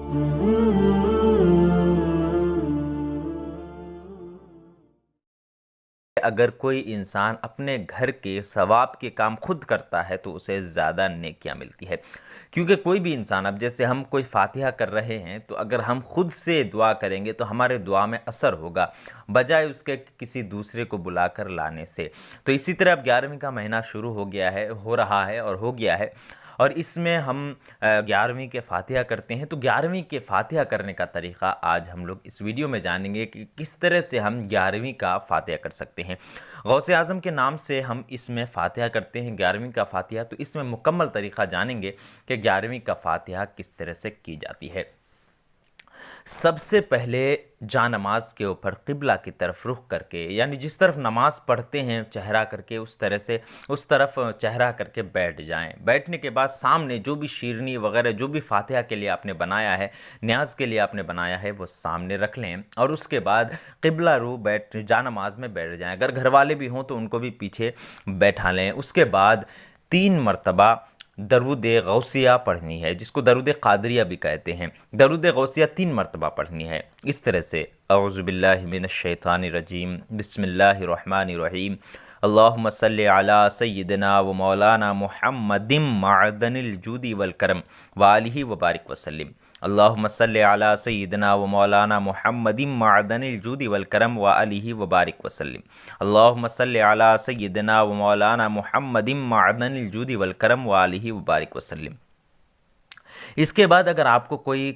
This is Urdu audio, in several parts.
اگر کوئی انسان اپنے گھر کے ثواب کے کام خود کرتا ہے تو اسے زیادہ نیکیاں ملتی ہے، کیونکہ کوئی بھی انسان، اب جیسے ہم کوئی فاتحہ کر رہے ہیں تو اگر ہم خود سے دعا کریں گے تو ہمارے دعا میں اثر ہوگا بجائے اس کے کسی دوسرے کو بلا کر لانے سے۔ تو اسی طرح اب 11ویں کا مہینہ شروع ہو رہا ہے اور ہو گیا ہے، اور اس میں ہم 11ویں کے فاتحہ کرتے ہیں۔ تو 11ویں کے فاتحہ کرنے کا طریقہ آج ہم لوگ اس ویڈیو میں جانیں گے کہ کس طرح سے ہم 11ویں کا فاتحہ کر سکتے ہیں۔ غوث اعظم کے نام سے ہم اس میں فاتحہ کرتے ہیں 11ویں کا فاتحہ، تو اس میں مکمل طریقہ جانیں گے کہ 11ویں کا فاتحہ کس طرح سے کی جاتی ہے۔ سب سے پہلے جا نماز کے اوپر قبلہ کی طرف رخ کر کے، یعنی جس طرف نماز پڑھتے ہیں چہرہ کر کے، اس طرح سے اس طرف چہرہ کر کے بیٹھ جائیں۔ بیٹھنے کے بعد سامنے جو بھی شیرنی وغیرہ جو بھی فاتحہ کے لیے آپ نے بنایا ہے، نیاز کے لیے آپ نے بنایا ہے، وہ سامنے رکھ لیں، اور اس کے بعد قبلہ رو جا نماز میں بیٹھ جائیں۔ اگر گھر والے بھی ہوں تو ان کو بھی پیچھے بیٹھا لیں۔ اس کے بعد 3 مرتبہ درود غوثیہ پڑھنی ہے، جس کو درود قادریہ بھی کہتے ہیں۔ درود غوثیہ 3 مرتبہ پڑھنی ہے، اس طرح سے: اعوذ باللہ من الشیطان الرجیم، بسم اللہ الرحمن الرحیم، اللہم صلی علی سیدنا و مولانا محمد معدن الجود والکرم وآلہ وبارک وسلم۔ اللہم صلی علی سیدنا و مولانا محمد معدن الجود والکرم وآلہ وبارک وسلم۔ اللہم صلی علی سیدنا و مولانا محمد معدن الجود والکرم وآلہ وبارک وسلم۔ اس کے بعد اگر آپ کو کوئی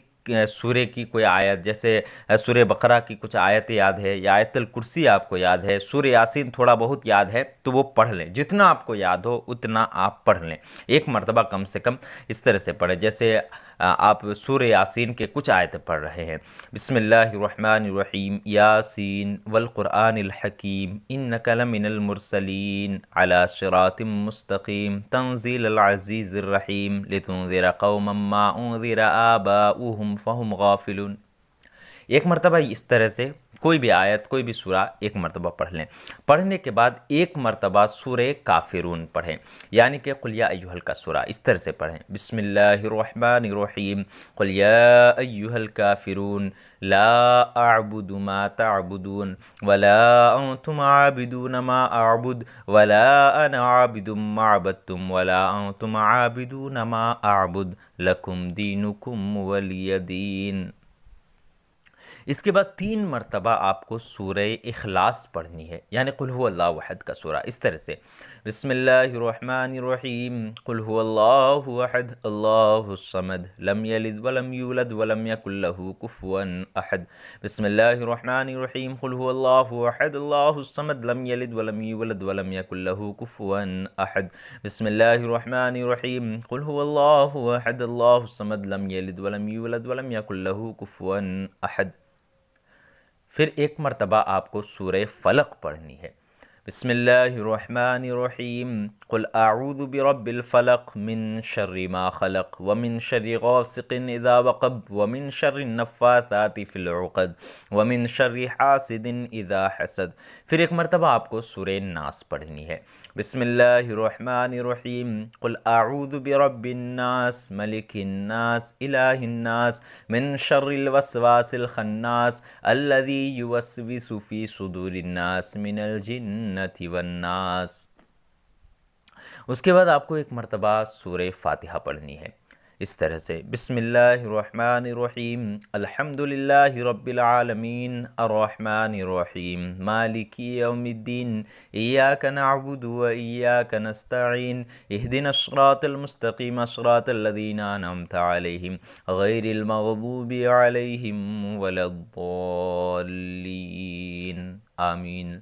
سورہ کی کوئی آیت، جیسے سورہ بقرہ کی کچھ آیت یاد ہے یا آیت الکرسی آپ کو یاد ہے، سورہ یاسین تھوڑا بہت یاد ہے، تو وہ پڑھ لیں۔ جتنا آپ کو یاد ہو اتنا آپ پڑھ لیں، 1 مرتبہ کم سے کم اس طرح سے پڑھیں۔ جیسے آپ سورہ یاسین کے کچھ آیتیں پڑھ رہے ہیں: بسم اللہ الرحمن الرحیم، یاسین والقرآن الحکیم، انک لمن المرسلین علی صراط مستقیم، تنزیل العزیز الرحیم، لتنذر قوما ما انذر آباؤہم فہم غافلون۔ 1 مرتبہ اس طرح سے کوئی بھی آیت، کوئی بھی سورہ 1 مرتبہ پڑھ لیں۔ پڑھنے کے بعد 1 مرتبہ سورہ کافرون پڑھیں، یعنی کہ قل یا ایھا کا سورہ، اس طرح سے پڑھیں: بسم اللہ الرحمن الرحیم، قل یا ایھا الکافرون، لا اعبد ما تعبدون ولا انتم عابدون ما اعبد ولا انا عابد ما عبدتم ولا انتم عابدون ما اعبد لکم دینکم ولی دین۔ اس کے بعد 3 مرتبہ آپ کو سورہ اخلاص پڑھنی ہے، یعنی قل هو اللہ احد کا سورہ، اس طرح سے: بسم اللہ الرحمن الرحیم، قل هو اللہ احد اللہ الصمد، لم یلد ولم یولد ولم یکن له کفوا احد۔ بسم اللہ الرحمن الرحیم، قل هو اللہ احد اللہ الصمد، لم یلد ولم یولد ولم یکن له کفوا احد۔ بسم اللہ الرحمن الرحیم، قل هو اللہ احد اللہ الصمد، لم یلد ولم یولد ولم یکن له کفوا احد۔ پھر 1 مرتبہ آپ کو سورہ فلق پڑھنی ہے: بسم اللہ الرحمن الرحیم، قل اعوذ برب الفلق، من شر ما خلق، ومن شر غاسق اذا وقب، ومن شر النفاثات فی العقد، ومن شر حاسد اذا حسد۔ پھر 1 مرتبہ آپ کو سورہ ناس پڑھنی ہے: بسم اللہ الرحمن الرحیم، قل اعوذ برب الناس، ملک الناس، الہ الناس، من شر الوسواس الخناس، الذی یوسوس فی صدور الناس من الجنۃ والناس۔ اس کے بعد آپ کو 1 مرتبہ سورہ فاتحہ پڑھنی ہے، اس طرح سے: بسم اللہ الرحمن الرحیم، الحمد للہ رب العالمین، الرحمن الرحیم، مالک یوم الدین، ایاک نعبد و ایاک نستعین، اہدنا الصراط المستقیم، صراط الذین انعمت علیہم، غیر المغضوب علیہم ولا الضالین، آمین۔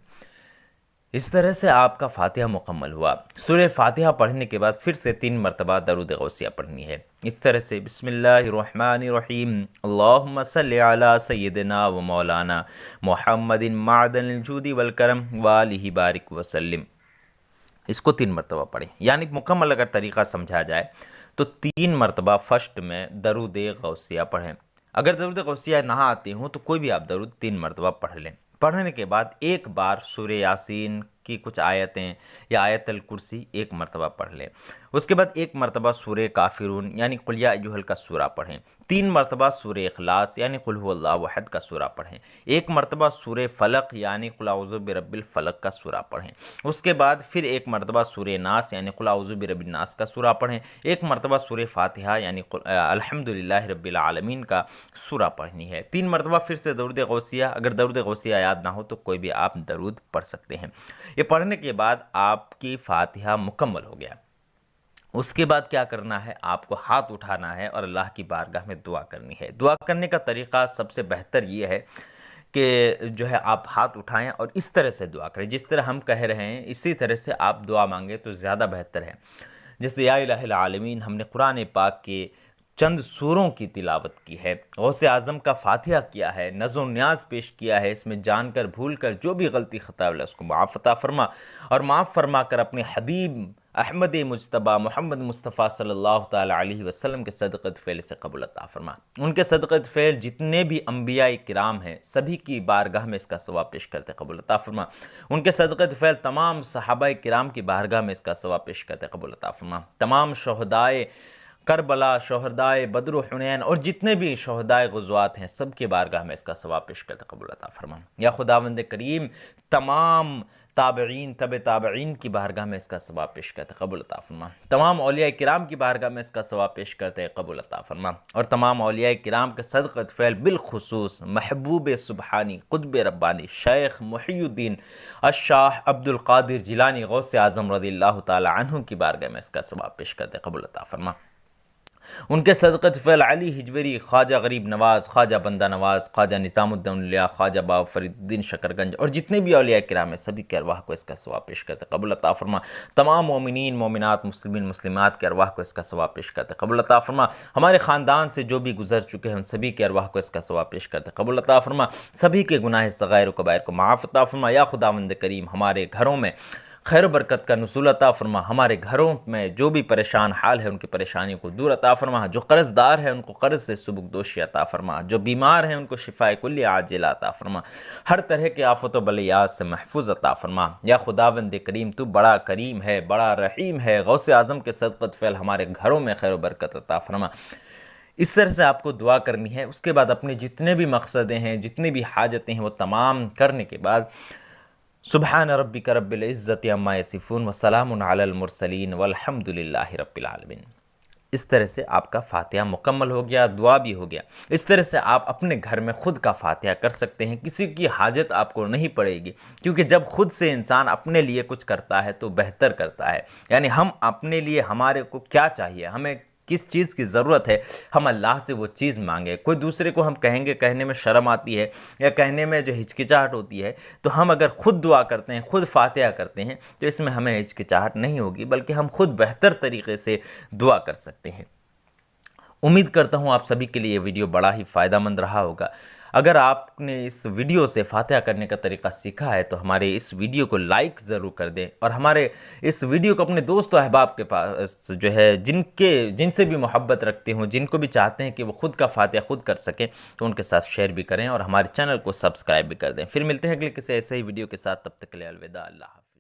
اس طرح سے آپ کا فاتحہ مکمل ہوا۔ سورہ فاتحہ پڑھنے کے بعد پھر سے 3 مرتبہ درود غوثیہ پڑھنی ہے، اس طرح سے: بسم اللہ الرحمن الرحیم، اللہم صلی علی سیدنا و مولانا محمد معدن الجود والکرم وآلہ بارک وسلم۔ اس کو 3 مرتبہ پڑھیں، یعنی مکمل اگر طریقہ سمجھا جائے تو 3 مرتبہ فرسٹ میں درود غوثیہ پڑھیں۔ اگر درود غوثیہ نہ آتے ہوں تو کوئی بھی آپ درود 3 مرتبہ پڑھ لیں۔ پڑھنے کے بعد 1 بار سورہ یاسین کی کچھ آیتیں یا آیت الکرسی ایک مرتبہ پڑھ لیں۔ اس کے بعد ایک مرتبہ سورہ کافرون یعنی قل یا ایھا کا سورہ پڑھیں، 3 مرتبہ سورہ اخلاص یعنی قل ھو اللہ احد کا سورہ پڑھیں، 1 مرتبہ سورہ فلق یعنی قل اعوذ برب الفلق کا سورہ پڑھیں۔ اس کے بعد پھر 1 مرتبہ سورہ ناس یعنی قل اعوذ برب الناس کا سورہ پڑھیں، 1 مرتبہ سورہ فاتحہ یعنی الحمدللہ رب العالمین کا سورہ پڑھنی ہے، 3 مرتبہ پھر سے درود غوثیہ، اگر درود غوثیہ یاد نہ ہو تو کوئی بھی آپ درود پڑھ سکتے ہیں۔ یہ پڑھنے کے بعد آپ کی فاتحہ مکمل ہو گیا۔ اس کے بعد کیا کرنا ہے، آپ کو ہاتھ اٹھانا ہے اور اللہ کی بارگاہ میں دعا کرنی ہے۔ دعا کرنے کا طریقہ سب سے بہتر یہ ہے کہ جو ہے آپ ہاتھ اٹھائیں اور اس طرح سے دعا کریں، جس طرح ہم کہہ رہے ہیں اسی طرح سے آپ دعا مانگیں تو زیادہ بہتر ہے۔ جیسے یا الہ العالمین ہم نے قرآن پاک کے چند سوروں کی تلاوت کی ہے، غوث اعظم کا فاتحہ کیا ہے، نظر و نیاز پیش کیا ہے، اس میں جان کر بھول کر جو بھی غلطی خطا ہے اس کو معاف عطا فرما، اور معاف فرما کر اپنے حبیب احمد مجتبیٰ محمد مصطفیٰ صلی اللہ تعالیٰ علیہ وسلم کے صدقۃ فعل سے قبول عطا فرما۔ ان کے صدقۃ فعل جتنے بھی انبیاء کرام ہیں سبھی کی بارگاہ میں اس کا ثواب پیش کرتے قبول عطا فرما۔ ان کے صدقۃ فعل تمام صحابہ کرام کی بارگاہ میں اس کا ثواب پیش کرتے قبول عطا فرما۔ تمام شہدائے کربلا، شہدائے بدر و حنین اور جتنے بھی شہدائے غزوات ہیں سب کی بارگاہ میں اس کا ثواب پیش کرتے قبول عطا فرما۔ یا خداوند کریم تمام تابعین تابعین کی بارگاہ میں اس کا ثواب پیش کرتے قبول عطا فرما، تمام اولیاء کرام کی بارگاہ میں اس کا ثواب پیش کرتے قبول عطا فرما، اور تمام اولیاء کرام کے صدقۃ فعل بالخصوص محبوب سبحانی قطب ربانی شیخ محی الدین الشاہ عبد القادر جیلانی غوث اعظم رضی اللہ تعالی عنہ کی بارگاہ میں اس کا ثواب پیش کرتے قبول عطا فرما۔ ان کے صدقۃ فعل علی ہجویری، خواجہ غریب نواز، خواجہ بندہ نواز، خواجہ نظام الدین الاولیاء، خواجہ بابا فرید الدین شکرگنج اور جتنے بھی اولیاء کرام ہیں سبھی کے ارواح کو اس کا ثواب پیش کرتے قبول عطا فرما۔ تمام مومنین مومنات مسلمین مسلمات کے ارواح کو اس کا ثواب پیش کرتے قبول عطا فرما۔ ہمارے خاندان سے جو بھی گزر چکے ہیں ان سبھی کے ارواح کو اس کا ثواب پیش کرتے قبول عطا فرما۔ سبھی کے گناہ صغائر و کبائر کو معاف عطا فرما۔ یا خداوند کریم ہمارے گھروں میں خیر و برکت کا نزول عطا فرما، ہمارے گھروں میں جو بھی پریشان حال ہے ان کی پریشانیوں کو دور عطا فرما، جو قرض دار ہے ان کو قرض سے سبکدوشی عطا فرما، جو بیمار ہیں ان کو شفاء کلی عاجلہ عطا فرما، ہر طرح کے آفت و بلیات سے محفوظ عطا فرما۔ یا خداوند کریم تو بڑا کریم ہے، بڑا رحیم ہے، غوث اعظم کے صدقۃ فعل ہمارے گھروں میں خیر و برکت عطا فرما۔ اس طرح سے آپ کو دعا کرنی ہے۔ اس کے بعد اپنے جتنے بھی مقصدیں ہیں جتنے بھی حاجتیں ہیں وہ تمام کرنے کے بعد سبحان ربک رب العزت عما یصفون وسلام علی المرسلین والحمد للہ رب العالمین۔ اس طرح سے آپ کا فاتحہ مکمل ہو گیا، دعا بھی ہو گیا۔ اس طرح سے آپ اپنے گھر میں خود کا فاتحہ کر سکتے ہیں، کسی کی حاجت آپ کو نہیں پڑے گی، کیونکہ جب خود سے انسان اپنے لیے کچھ کرتا ہے تو بہتر کرتا ہے۔ یعنی ہم اپنے لیے ہمارے کو کیا چاہیے، ہمیں کس چیز کی ضرورت ہے، ہم اللہ سے وہ چیز مانگیں۔ کوئی دوسرے کو ہم کہیں گے، کہنے میں شرم آتی ہے یا کہنے میں جو ہچکچاہٹ ہوتی ہے، تو ہم اگر خود دعا کرتے ہیں، خود فاتحہ کرتے ہیں تو اس میں ہمیں ہچکچاہٹ نہیں ہوگی، بلکہ ہم خود بہتر طریقے سے دعا کر سکتے ہیں۔ امید کرتا ہوں آپ سبھی کے لیے یہ ویڈیو بڑا ہی فائدہ مند رہا ہوگا۔ اگر آپ نے اس ویڈیو سے فاتحہ کرنے کا طریقہ سیکھا ہے تو ہمارے اس ویڈیو کو لائک ضرور کر دیں، اور ہمارے اس ویڈیو کو اپنے دوست و احباب کے پاس جو ہے جن سے بھی محبت رکھتے ہوں، جن کو بھی چاہتے ہیں کہ وہ خود کا فاتحہ خود کر سکیں تو ان کے ساتھ شیئر بھی کریں اور ہمارے چینل کو سبسکرائب بھی کر دیں۔ پھر ملتے ہیں اگلے کسی ایسے ہی ویڈیو کے ساتھ، تب تک کے لیے الوداع، اللہ حافظ۔